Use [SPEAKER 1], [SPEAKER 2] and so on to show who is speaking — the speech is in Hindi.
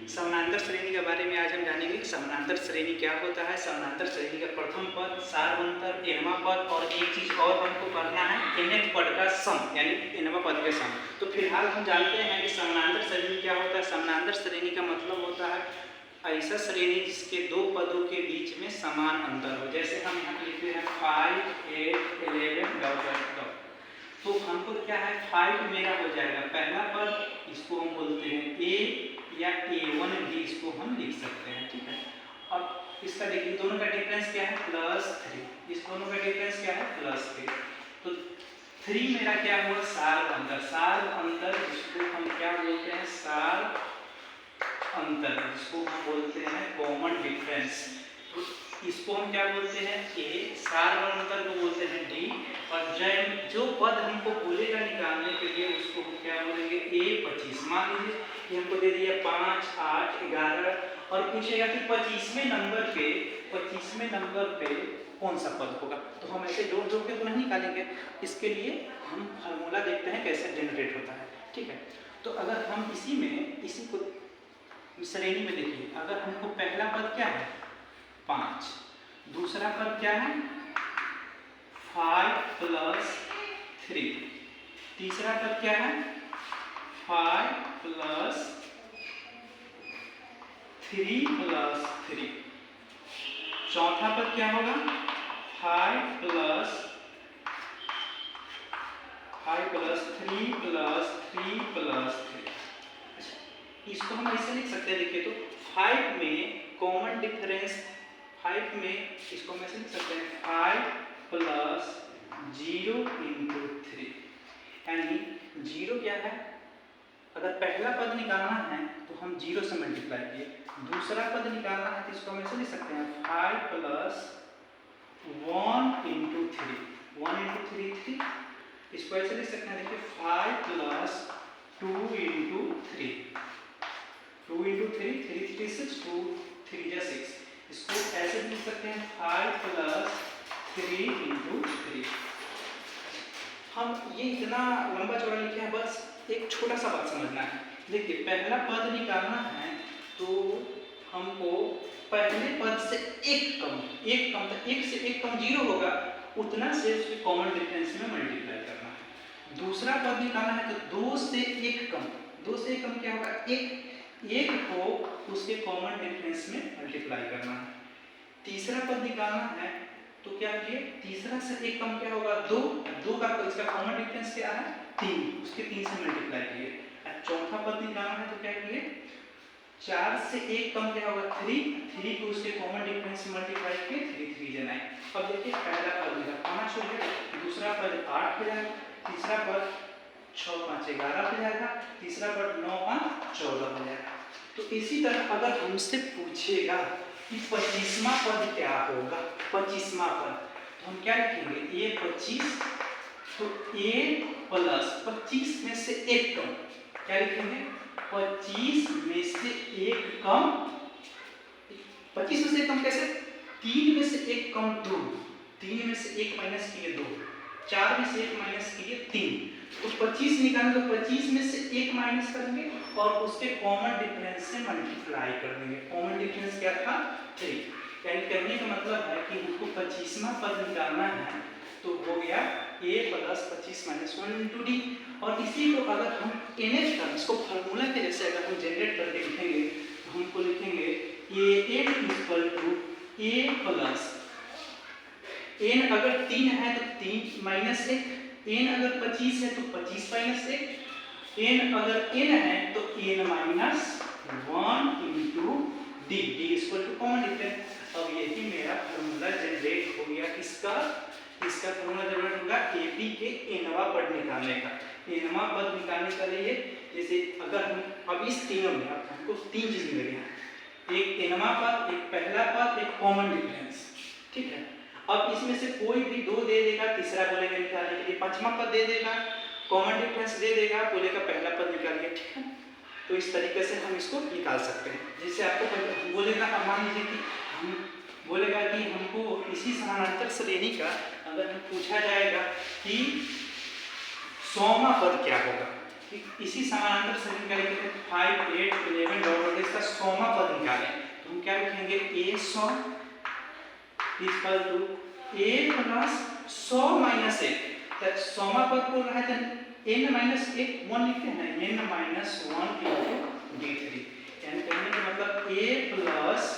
[SPEAKER 1] समानांतर श्रेणी के बारे में आज हम जानेंगे कि समानांतर श्रेणी क्या होता है। समानांतर श्रेणी का प्रथम पद, सार्वंतर, nवां पद और एक चीज और हमको करना है nth पद का सम यानी nवां पद के सम। तो फिलहाल हम जानते हैं कि समानांतर श्रेणी क्या होता है। समानांतर श्रेणी का मतलब होता है ऐसा श्रेणी जिसके दो पदों के बीच में समान अंतर हो। जैसे हम यहाँ लिखते हैं 5, 8, 11 डॉट डॉट डॉट। तो हमको क्या है 5 मेरा हो जाएगा पहला पद, इसको हम बोलते हैं a या a1 भी इसको हम लिख सकते हैं, ठीक है। अब इसका देखिए दोनों का डिफरेंस क्या है +3, इस दोनों का डिफरेंस क्या है +3। तो 3 मेरा क्या हुआ सार अंतर। सार अंतर इसको हम क्या बोलते हैं सार अंतर, इसको हम बोलते हैं कॉमन डिफरेंस। तो इसको हम क्या बोलते हैं a, सार अंतर को बोलते हैं d, और जो पद हमको बोलेगा निकालने के लिए उसको हम क्या बोलेंगे a25। मान लीजिए कि हमको दे दिया 5, 8, 11 और पूछेगा कि 25वें नंबर पे कौन सा पद होगा। तो हम ऐसे जोड़ जोड़ के तो नहीं निकालेंगे, इसके लिए हम फार्मूला देखते हैं कैसे जनरेट होता है, ठीक है। तो अगर हम इसी को श्रेणी में देखिए, अगर हमको पहला पद क्या है 5, दूसरा पद क्या है 5 + 3, तीसरा पद क्या है 5 + 3 + 3, चौथा पद क्या होगा 5 + 3 + 3 + 3। इसको हम ऐसे लिख सकते हैं, देखिए तो 5 में कॉमन डिफरेंस 5 में इसको हम ऐसे लिख सकते हैं 5 + 0 × 3, यानी 0 क्या है, अगर पहला पद निकालना है तो हम 0 से मल्टीप्लाई किए, दूसरा पद निकालना है तो इसको हम ऐसे लिख सकते हैं 5 + 1 × 3, 1 × 3 3, इसको ऐसे लिख सकते हैं देखिए 5 + 2 × 3, 2 × 3, 3 3 6, 2 3 जा 6, इसको ऐसे लिख सकते हैं 5 + 3 × 3। हम ये इतना लंबा चौड़ा लिखे हैं, बस एक छोटा सा बात समझना है। देखिए पहला पद निकालना है तो हमको पहले पद से एक कम तो एक से एक कम 0 होगा, उतना से उसके कॉमन डिफरेंस में मल्टीप्लाई करना है। दूसरा पद निकालना है तो 2 से 1 कम, 2 से 1 कम क्या होगा 1 को उसके कॉमन डिफरेंस में मल्टीप्लाई करना है। तीसरा पद निकालना है तो क्या किए, तीसरा से 1 कम क्या होगा 2 का इसका कॉमन डिफरेंस क्या है 3, उसके 3 से मल्टीप्लाई किए। चौथा पद निकालना है तो क्या किए 4 से 1 कम क्या होगा 3 को उसके कॉमन डिफरेंस से मल्टीप्लाई किए, 3 3 × 9। अब देखिए पहला पद मेरा 5 हो गया, दूसरा पद 8 हो जाएगा, तीसरा पद 6 5 11 हो जाएगा, तीसरा पद 9 5 14 हो जाएगा। तो इसी तरह अगर हमसे पूछेगा कि 25वां पद क्या होगा, 25वां पद, तो हम क्या लिखेंगे a25, तो a + 25 में से 1 कम क्या लिखेंगे 25 में से 1 कम, 25 में से 1 कम कैसे 3 में से 1 कम 2, 3 में से 1 माइनस किए 2, 4 में से 1 माइनस किए 3, तो 25 निकालेंगे तो 25 में से 1 माइनस करेंगे और उसके कॉमन डिफरेंस से मल्टीप्लाई कर देंगे। कॉमन डिफरेंस क्या था 3, यानी कहने का मतलब है कि हमको 25वां पद निकालना है तो हो गया a + 25 - 1 × d। और इसी को अगर हम nth टर्म इसको फार्मूला के जैसे अगर हम जनरेट करके लिखेंगे तो हमको लिखेंगे an = a + n अगर 3 है तो 3 - 1, n अगर 25 है तो 25 - 1, n अगर n है तो n - 1 × d, d common difference. अब यही मेरा फार्मूला जनरेट हो गया, इसका फार्मूला जनरेट होगा ab के nवां पद निकालने का। nवां पद निकालने के लिए जैसे अगर हम अब इस तीनों में अब हमको 3 चीज मिल गया, एक nवां पद, एक पहला पद, एक कॉमन डिफरेंस, ठीक है। अब इसमें से कोई भी 2 दे देगा, तीसरा बोलेगा निकालने के लिए, पांचवा पद दे देगा, कॉमन डिफरेंस दे देगा, बोलेगा पहला पद निकालिए, ठीक है। तो इस तरीके से हम इसको निकाल सकते हैं। जैसे आपको बोलेगा, मान लीजिए कि हम बोलेगा कि हमको इसी समानांतर श्रेणी का अगर पूछा जाएगा कि 100वां पद क्या होगा, इसी समानांतर श्रेणी का लिखते हैं 5 8 11 डॉट इसका सौमा पद निकालें तो हम क्या लिखेंगे a 100 equal to a plus 100 minus 1। तो सौमा पद को है तो n माइनस 1 1 लिखते हैं n माइनस 1 इंटू d3, यानी कहने का मतलब a प्लस